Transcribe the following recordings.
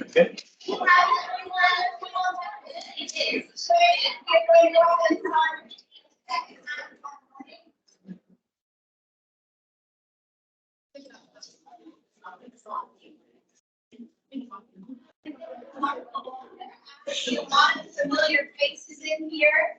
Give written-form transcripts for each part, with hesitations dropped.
Okay. A lot of familiar faces in here.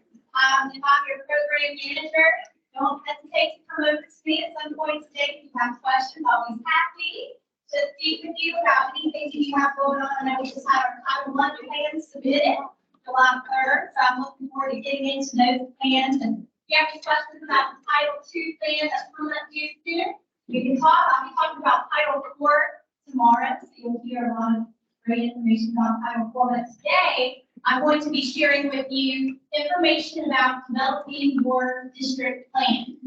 If I'm your program manager, don't hesitate to come over to me at some point today if you have questions. I'll be happy to speak with you about anything that you have going on. I know we just had our Title I plans submitted July 3rd, so I'm looking forward to getting into those plans. And if you have any questions about the Title II plan that's coming up to you soon, you can talk. I'll be talking about Title IV tomorrow, so you'll hear a lot of great information about Title IV. But today, I'm going to be sharing with you information about developing your district plan.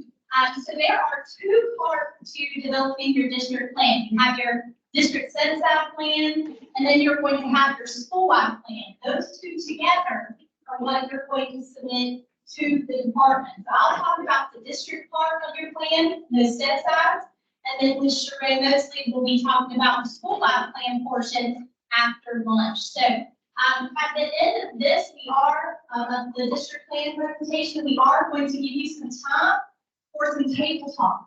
So there are two parts to developing your district plan. You have your district set-aside plan, and then you're going to have your school-wide plan. Those two together are what you're going to submit to the department. So I'll talk about the district part of your plan, those set-asides, and then Ms. Sheree mostly will be talking about the school-wide plan portion after lunch. So at the end of this, we are, the district plan presentation, we are going to give you some time for some table talk.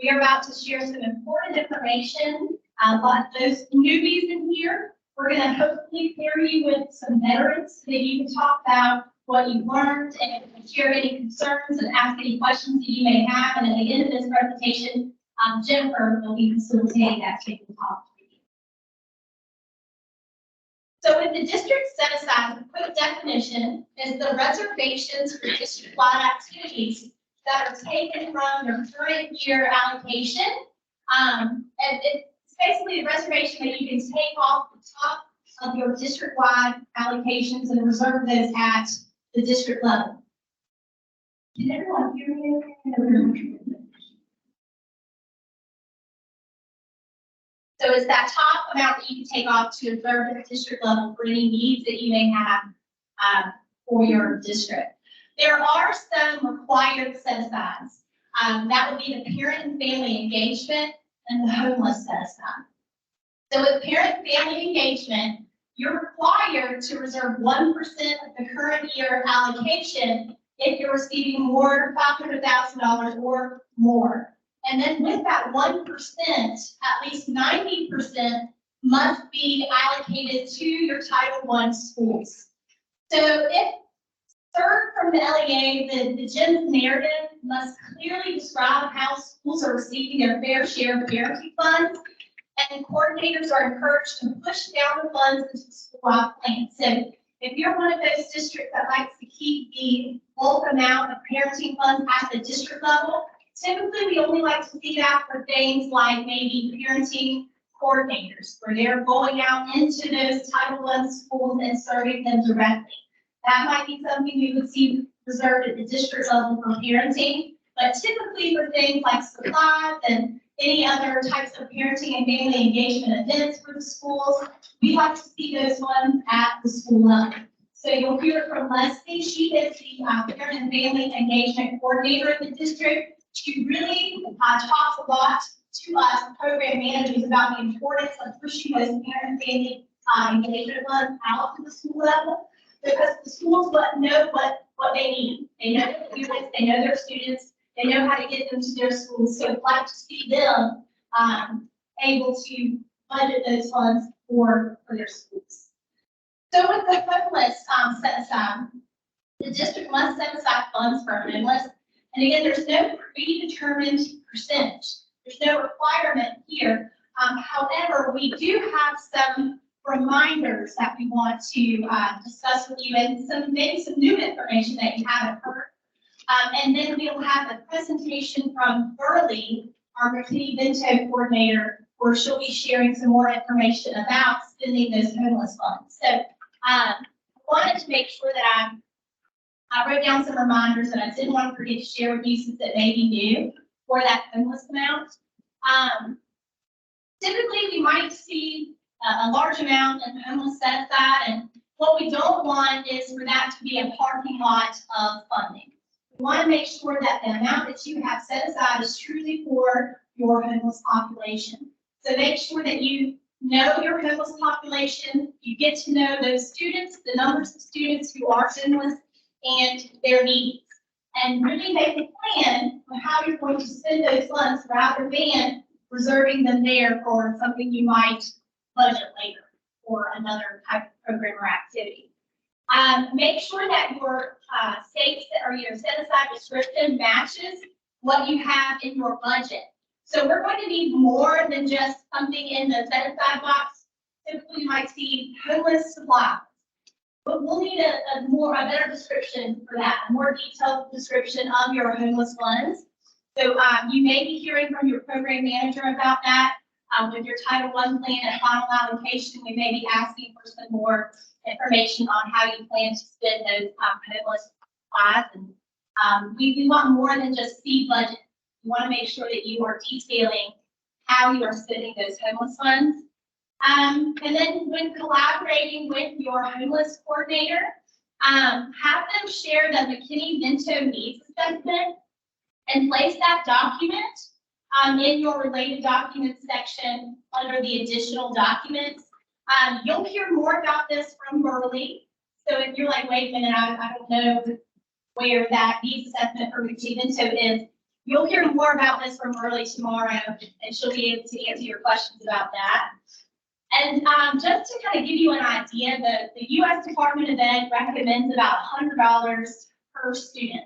We are about to share some important information. But those newbies in here, we're going to hopefully pair you with some veterans so that you can talk about what you've learned and share any concerns and ask any questions that you may have. And at the end of this presentation, Jennifer will be facilitating that table talk. So with the district set aside, the quick definition is the reservations for district-wide activities that are taken from your current year allocation. And it's basically a reservation that you can take off the top of your district-wide allocations and reserve those at the district level. Can everyone hear me? So it's that top amount that you can take off to reserve at the district level for any needs that you may have for your district. There are some required set-asides. That would be the parent and family engagement and the homeless set-aside. So with parent and family engagement, you're required to reserve 1% of the current year allocation if you're receiving more than $500,000 or more. And then with that 1%, at least 90% must be allocated to your Title I schools. So if third from the LEA, the GEMS narrative must clearly describe how schools are receiving their fair share of parenting funds, and coordinators are encouraged to push down the funds into the school-wide plan. So if you're one of those districts that likes to keep the bulk amount of parenting funds at the district level, typically we only like to see that for things like maybe parenting coordinators, where they're going out into those Title I schools and serving them directly. That might be something we would see reserved at the district level for parenting, but typically for things like supplies and any other types of parenting and family engagement events for the schools, we like to see those ones at the school level. So you'll hear from Leslie. She is the parent and family engagement coordinator in the district. She really talks a lot to us program managers about the importance of pushing those parent and family engagement funds out to the school level, because the schools know what what they need. They know their students, they know their students, they know how to get them to their schools. So I'd like to see them able to budget those funds for their schools. So with the homeless set aside, the district must set aside funds for homeless. And again, there's no predetermined percentage. There's no requirement here. However, we do have some reminders that we want to discuss with you, and maybe some new information that you haven't heard. And then we'll have a presentation from Burley, our McKinney-Vento coordinator, where she'll be sharing some more information about spending those homeless funds. So I wanted to make sure that I wrote down some reminders that I didn't want to forget to share with you, since it may be new for that homeless amount. Typically, we might see a large amount in homeless set aside, and what we don't want is for that to be a parking lot of funding. We want to make sure that the amount that you have set aside is truly for your homeless population. So make sure that you know your homeless population, you get to know those students, the numbers of students who are homeless, and their needs, and really make a plan on how you're going to spend those funds rather than reserving them there for something you might budget later or another type of program or activity. Make sure that your your set aside description matches what you have in your budget. So we're going to need more than just something in the set aside box. Typically, you might see homeless supplies, but we'll need a better description for that, a more detailed description of your homeless funds. So you may be hearing from your program manager about that. With your Title I plan and final allocation, we may be asking for some more information on how you plan to spend those homeless supplies. And we want more than just seed budget. We want to make sure that you are detailing how you are spending those homeless funds. And then when collaborating with your homeless coordinator, have them share the McKinney-Vento needs assessment and place that document in your related documents section under the additional documents. You'll hear more about this from Burley. So if you're like, wait a minute, I don't know where that needs assessment for McKinney-Vento is, you'll hear more about this from Burley tomorrow, and she'll be able to answer your questions about that. And just to kind of give you an idea, the U.S. Department of Ed recommends about $100 per student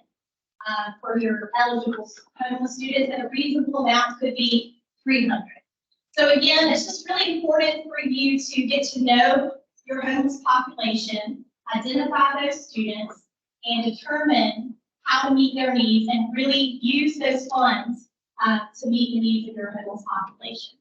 for your eligible homeless students, and a reasonable amount could be $300. So again, it's just really important for you to get to know your homeless population, identify those students, and determine how to meet their needs, and really use those funds to meet the needs of your homeless population.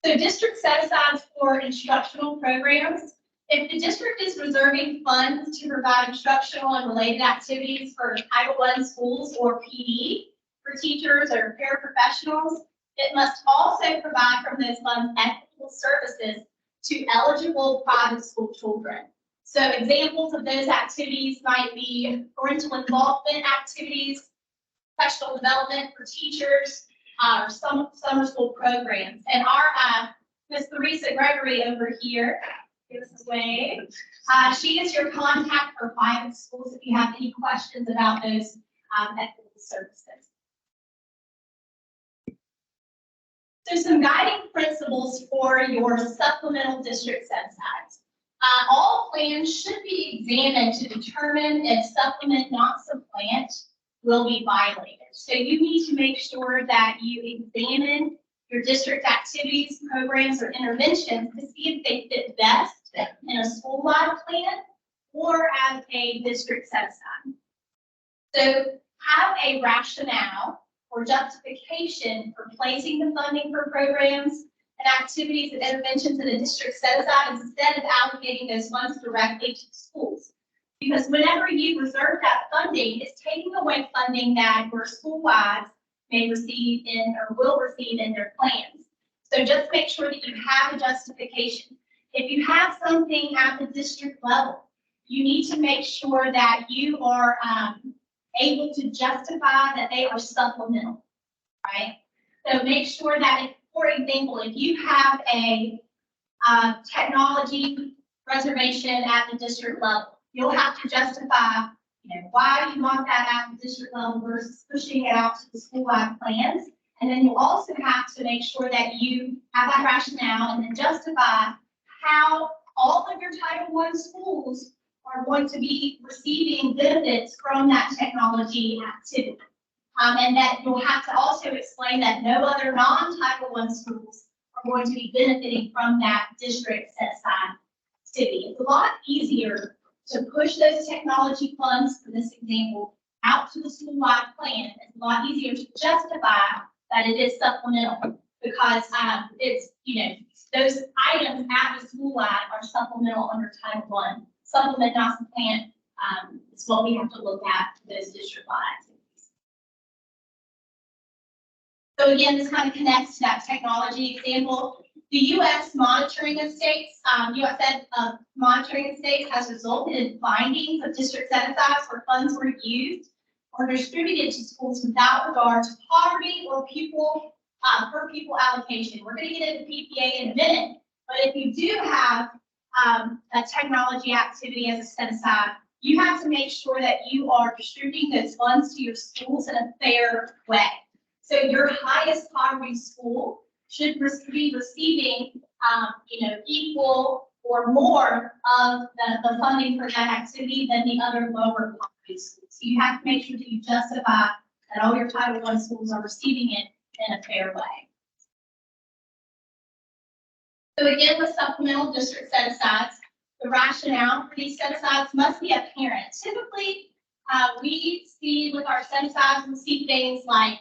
So district set-asides for instructional programs. If the district is reserving funds to provide instructional and related activities for Title I schools or PD for teachers or paraprofessionals, it must also provide from those funds equitable services to eligible private school children. So examples of those activities might be parental involvement activities, professional development for teachers, summer school programs. And our Ms. Theresa Gregory over here, give us a wave. She is your contact for private schools if you have any questions about those equitable services. So some guiding principles for your supplemental district set-asides. All plans should be examined to determine if supplement not supplant will be violated. So you need to make sure that you examine your district activities, programs, or interventions to see if they fit best in a school-wide plan or as a district set-aside. So have a rationale or justification for placing the funding for programs and activities and interventions in a district set-aside instead of allocating those funds directly to schools. Because whenever you reserve that funding, it's taking away funding that your school-wide may receive in or will receive in their plans. So just make sure that you have a justification. If you have something at the district level, you need to make sure that you are able to justify that they are supplemental, right? So make sure that, if, for example, if you have a technology reservation at the district level. You'll have to justify, why you want that at the district level versus pushing it out to the school-wide plans. And then you'll also have to make sure that you have that rationale and then justify how all of your Title I schools are going to be receiving benefits from that technology activity. And that you'll have to also explain that no other non-Title I schools are going to be benefiting from that district set-aside activity. It's a lot easier to push those technology funds, for this example, out to the school-wide plan. It's a lot easier to justify that it is supplemental because it's, those items at the school-wide are supplemental under Title I. Supplement, not supplant, is what we have to look at for those district-wide activities. So again, this kind of connects to that technology example. The U.S. monitoring of states, U.S. monitoring of states has resulted in findings of district set-asides where funds were used or distributed to schools without regard to poverty or pupil per pupil allocation. We're going to get into PPA in a minute, but if you do have a technology activity as a set-aside, you have to make sure that you are distributing those funds to your schools in a fair way. So your highest poverty school should be receiving, equal or more of the funding for that activity than the other lower poverty schools. So you have to make sure that you justify that all your Title I schools are receiving it in a fair way. So again, with supplemental district set-asides, the rationale for these set-asides must be apparent. Typically, we see with our set-asides, we see things like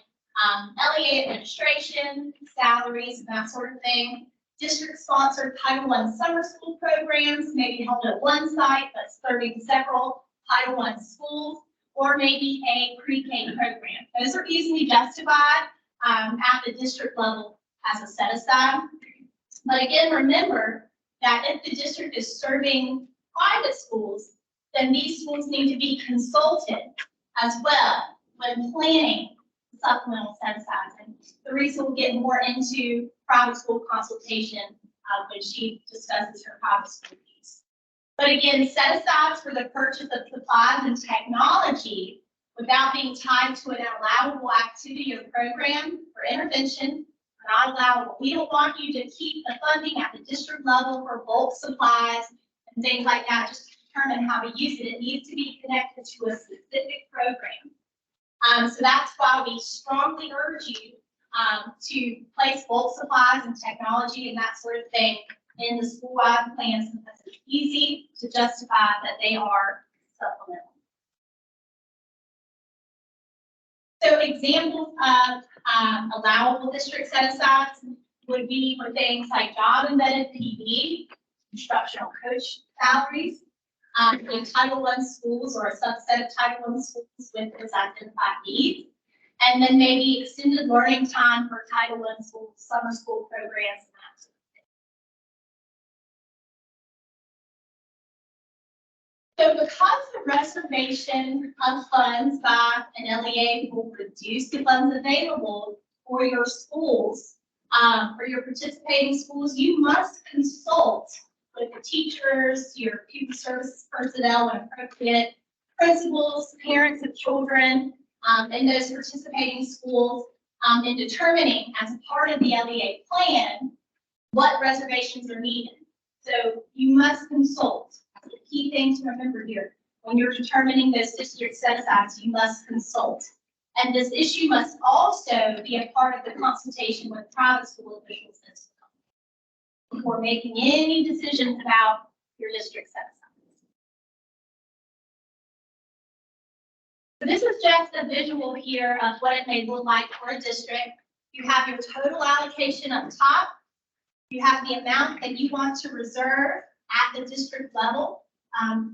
LEA administration, salaries, and that sort of thing. District-sponsored Title I summer school programs, maybe held at one site but serving several Title I schools, or maybe a pre-K program. Those are easily justified at the district level as a set-aside. But again, remember that if the district is serving private schools, then these schools need to be consulted as well when planning supplemental set-asides. And Theresa will get more into private school consultation when she discusses her private school piece. But again, set-asides for the purchase of supplies and technology without being tied to an allowable activity or program for intervention are not allowable. We don't want you to keep the funding at the district level for bulk supplies and things like that just to determine how to use it. It needs to be connected to a specific program. So that's why we strongly urge you to place bulk supplies and technology and that sort of thing in the school-wide plans because it's easy to justify that they are supplemental. So examples of allowable district set-asides would be for things like job-embedded PD, instructional coach salaries, in Title I schools or a subset of Title I schools with those identified needs, and then maybe extended learning time for Title I schools, summer school programs, and that sort of thing. So because the reservation of funds by an LEA will reduce the funds available for your schools, for your participating schools, you must consult with the teachers, your pupil services personnel, and appropriate principals, parents of children in those participating schools in determining as a part of the LEA plan what reservations are needed. So you must consult. The key thing to remember here, when you're determining those district set-asides, you must consult. And this issue must also be a part of the consultation with private school officials before making any decisions about your district set-asides. So this is just a visual here of what it may look like for a district. You have your total allocation up top. You have the amount that you want to reserve at the district level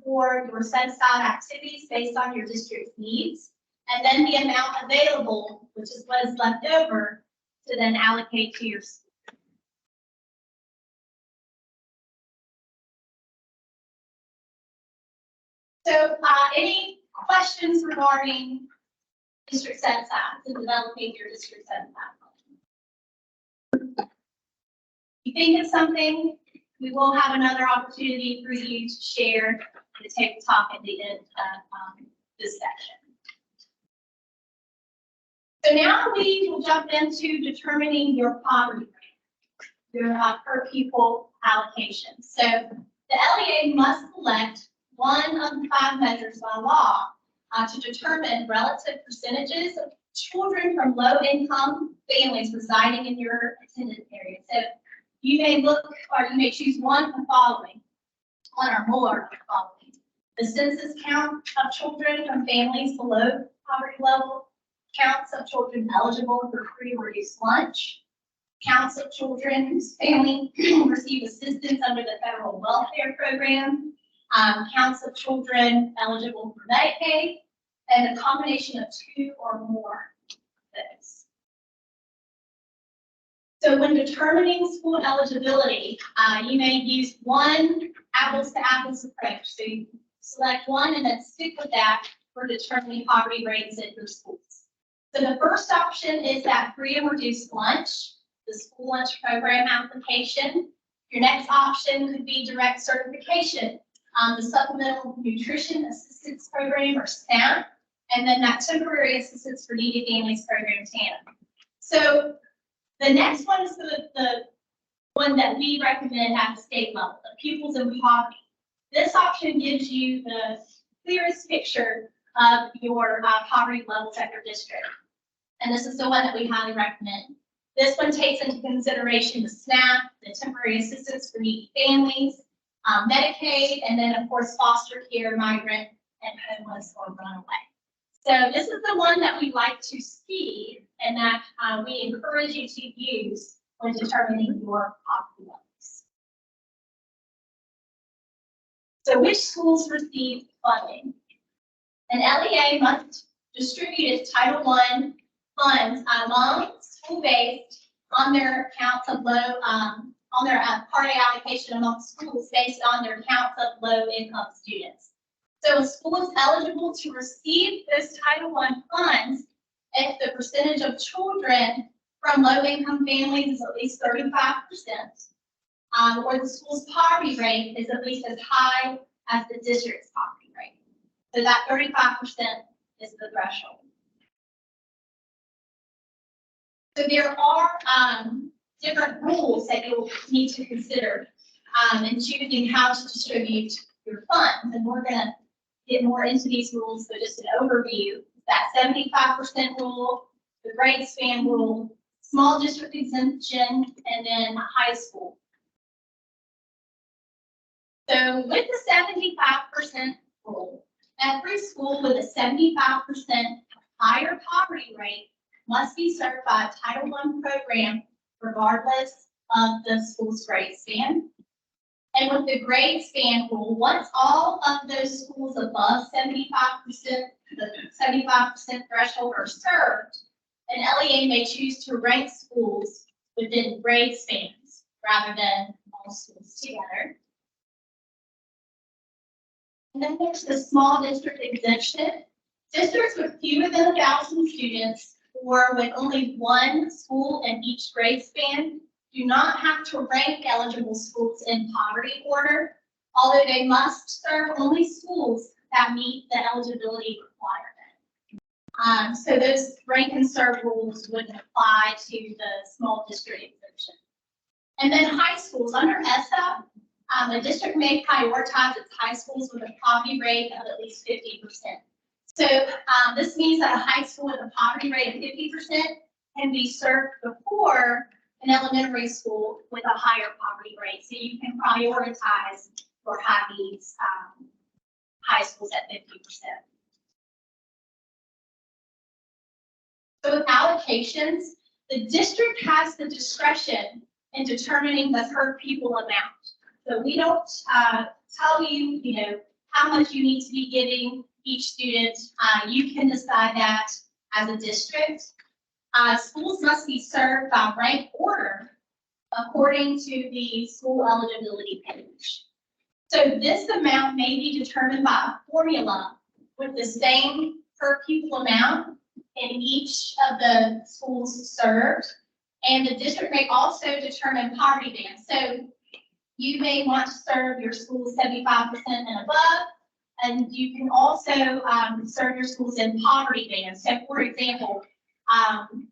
for your set-aside activities based on your district's needs, and then the amount available, which is what is left over, to then allocate to your school. So any questions regarding district set-asides and developing your district set-aside? You think it's something We will have another opportunity for you to share and to take the talk at the end of this section. So now we will jump into determining your poverty rate, your per pupil allocation. So the LEA must select one of the 5 measures by law to determine relative percentages of children from low-income families residing in your attendance area. So you may look, or you may choose one of the following, one or more of the following. The census count of children from families below poverty level, counts of children eligible for free or reduced lunch, counts of children whose family receive assistance under the federal welfare program, counts of children eligible for Medicaid, and a combination of 2 or more of those. So when determining school eligibility, you may use one apples to apples approach. So you select one and then stick with that for determining poverty rates at your schools. So the first option is that free and reduced lunch, the school lunch program application. Your next option could be direct certification, the Supplemental Nutrition Assistance Program, or SNAP, and then that Temporary Assistance for Needy Families Program, TANF. So the next one is the one that we recommend at the state level, the pupils in poverty. This option gives you the clearest picture of your poverty levels at your district. And this is the one that we highly recommend. This one takes into consideration the SNAP, the Temporary Assistance for Needy Families, Medicaid, and then of course foster care, migrant, and homeless or runaway. So this is the one that we like to see and that we encourage you to use when determining your poverty levels. So which schools receive funding? An LEA must distribute its Title I funds among school-based on their counts of low, on their Part A allocation among schools based on their counts of low-income students. So a school is eligible to receive those Title I funds if the percentage of children from low-income families is at least 35%, or the school's poverty rate is at least as high as the district's poverty rate. So that 35% is the threshold. So there are different rules that you'll need to consider in choosing how to distribute your funds. And we're going to get more into these rules, so just an overview. That 75% rule, the grade span rule, small district exemption, and then high school. So with the 75% rule, every school with a 75% higher poverty rate must be served by a Title I program regardless of the school's grade span. And with the grade span rule, once all of those schools above 75%, the 75% threshold are served, an LEA may choose to rank schools within grade spans rather than all schools together. And then there's the small district exemption. Districts with fewer than 1,000 students or with only one school in each grade span do not have to rank eligible schools in poverty order, although they must serve only schools that meet the eligibility requirement. So those rank and serve rules wouldn't apply to the small district exemption. And then high schools, under ESSA, a district may prioritize its high schools with a poverty rate of at least 50%. So this means that a high school with a poverty rate of 50% can be served before an elementary school with a higher poverty rate. So you can prioritize or have these high schools at 50%. So with allocations, the district has the discretion in determining the per pupil amount. So we don't tell you, how much you need to be giving each student. You can decide that as a district. Schools must be served by rank order according to the school eligibility page. So this amount may be determined by a formula with the same per pupil amount in each of the schools served. And the district may also determine poverty bands. So you may want to serve your schools 75% and above. And you can also serve your schools in poverty bands. So for example,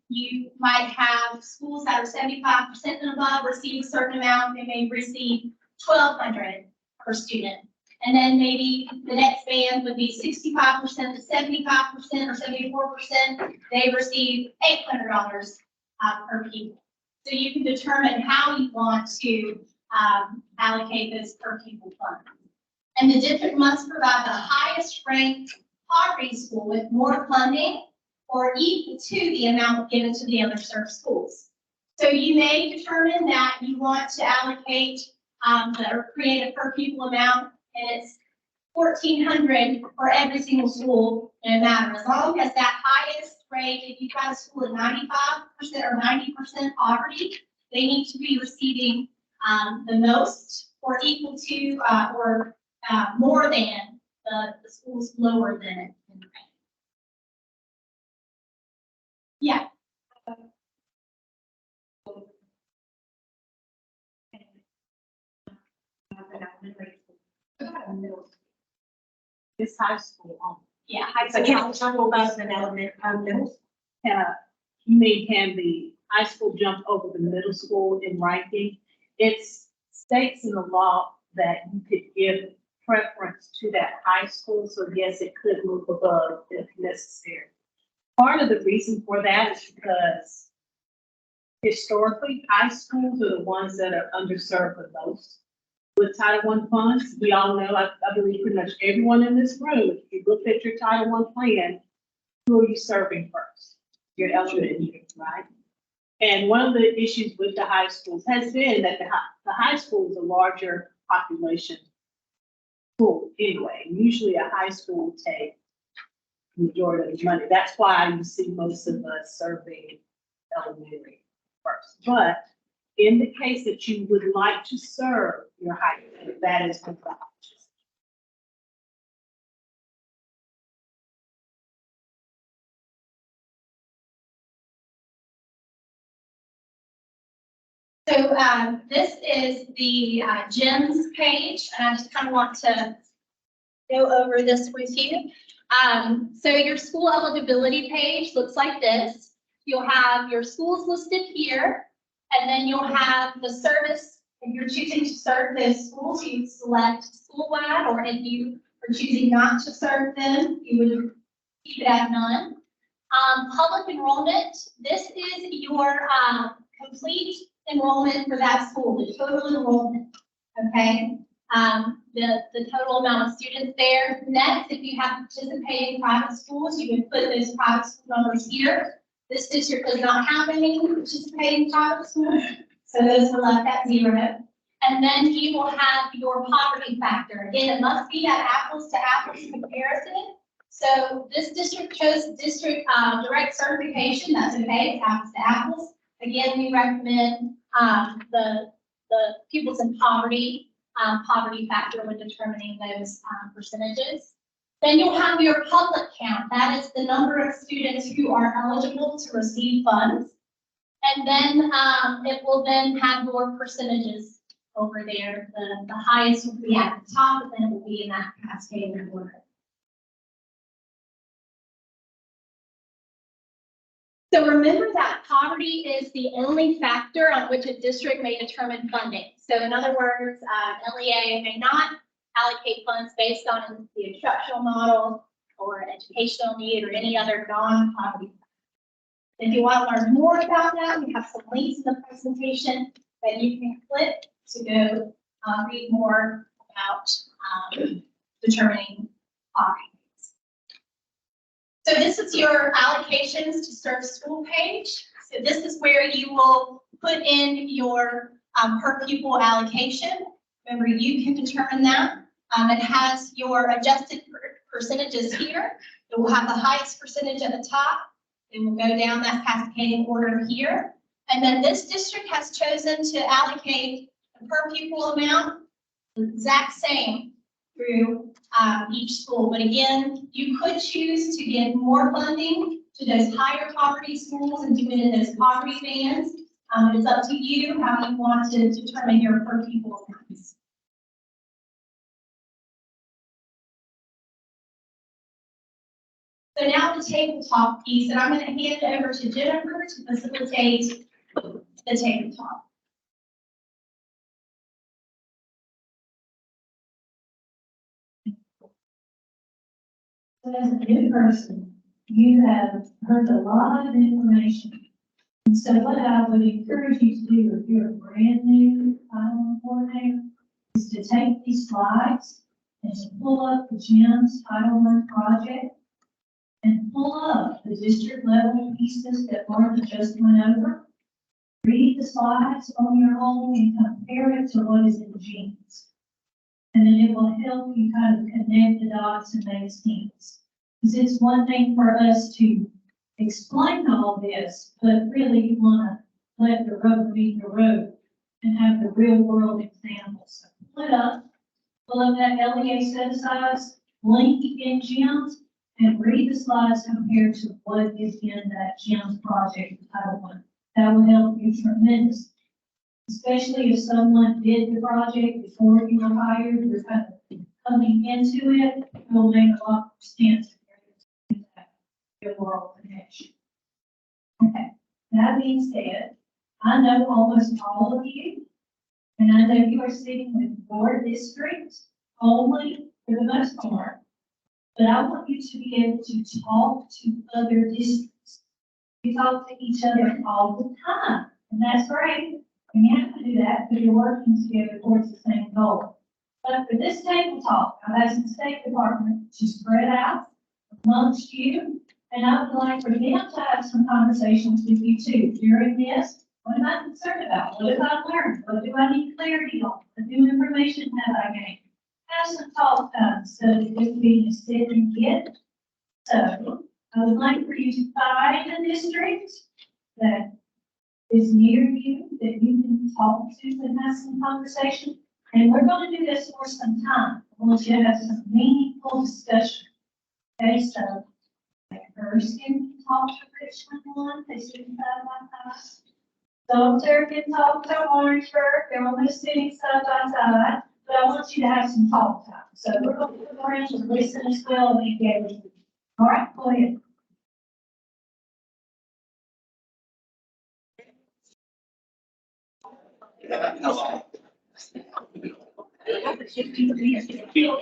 you might have schools that are 75% and above receive a certain amount. They may receive $1,200 per student. And then maybe the next band would be 65% to 75% or 74%. They receive $800 per pupil. So you can determine how you want to allocate those per pupil funds. And the district must provide the highest ranked poverty school with more funding or equal to the amount given to the underserved schools. So you may determine that you want to allocate or create a per pupil amount, and it's $1,400 for every single school, no matter. As long as that highest rate, if you've got a school at 95% or 90% poverty, they need to be receiving the most or equal to or more than the schools lower than it. Yeah. It's high school. Yeah. So can we talk about an middle? You mean can the high school jump over the middle school in ranking? It states in the law that you could give preference to that high school. So yes, it could move above if necessary. Part of the reason for that is because historically, high schools are the ones that are underserved the most with Title I funds. We all know, I believe pretty much everyone in this room, if you look at your Title I plan, who are you serving first? Your elementary, right? And one of the issues with the high schools has been that the high school is a larger population school anyway. Usually a high school will take the majority of the money. That's why you see most of us serving elementary first. But in the case that you would like to serve your high school, that is what the option. So this is the GEMS page, and I just kind of want to go over this with you. So your school eligibility page looks like this. You'll have your schools listed here, and then you'll have the service. If you're choosing to serve those schools, you select school-wide, or if you are choosing not to serve them, you would keep it at none. Public enrollment, this is your complete enrollment for that school, the total enrollment, okay? The total amount of students there. Next, if you have participated in private schools, you would put those private school numbers here. This district does not have any participating private schools, so those are left at 0. And then you will have your poverty factor. Again, it must be that apples to apples comparison. So this district chose district direct certification. That's okay, it's apples to apples. Again, we recommend the pupils in poverty factor when determining those percentages. Then you'll have your public count. That is the number of students who are eligible to receive funds. And then it will then have your percentages over there. The highest will be at the top, and then it will be in that cascading order. So remember that poverty is the only factor on which a district may determine funding. So in other words, LEA may not allocate funds based on the instructional model or educational need or any other non-poverty. If you want to learn more about that, we have some links in the presentation that you can click to go read more about determining poverty. So this is your allocations to serve school page. So this is where you will put in your per pupil allocation. Remember, you can determine that. It has your adjusted percentages here. It will have the highest percentage at the top. It will go down that cascading order here. And then this district has chosen to allocate the per pupil amount the exact same through each school. But again, you could choose to give more funding to those higher poverty schools and do it in those poverty bands. It's up to you how you want to determine your per pupil amounts. So now the tabletop piece, and I'm going to hand it over to Jennifer to facilitate the tabletop. So as a new person, you have heard a lot of information. And so what I would encourage you to do if you're a brand new Title I coordinator is to take these slides and to pull up the GEMS Title I project and pull up the district level pieces that Martha just went over. Read the slides on your own and compare it to what is in GEMS. And then it will help you kind of connect the dots and make sense. Because it's one thing for us to explain all this, but really you want to let the rubber meet the road and have the real world examples. So pull up that LEA set aside, link in GEMS, and read the slides compared to what is in that GEMS project Title I. That will help you tremendously. Especially if someone did the project before you were hired, you're kind of coming into it, it will make a lot more sense. Your world connection. Okay, that being said, I know almost all of you, and I know you are sitting with your district only for the most part, but I want you to be able to talk to other districts. We talk to each other all the time, and that's great. And you have to do that because you're working together towards the same goal. But for this table talk, I've asked the State Department to spread out amongst you, and I would like for them to have some conversations with you too during this. What am I concerned about? What have I learned? What do I need clarity on? What new information have I gained? Have some talk time so that this being a sit and get. So I would like for you to find a district that is near you, that you can talk to and have some conversation. And we're going to do this for some time. I want you to have some meaningful discussion. Okay, so like Erskine can talk to Richmond one, they sit side by side. Salter can talk to Orangeburg, they're only sitting side by side, but I want you to have some talk time. So we're going to go around and listen as well and engage. All right, go ahead.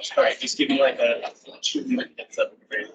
Sorry, just give me like a 2 minutes of break.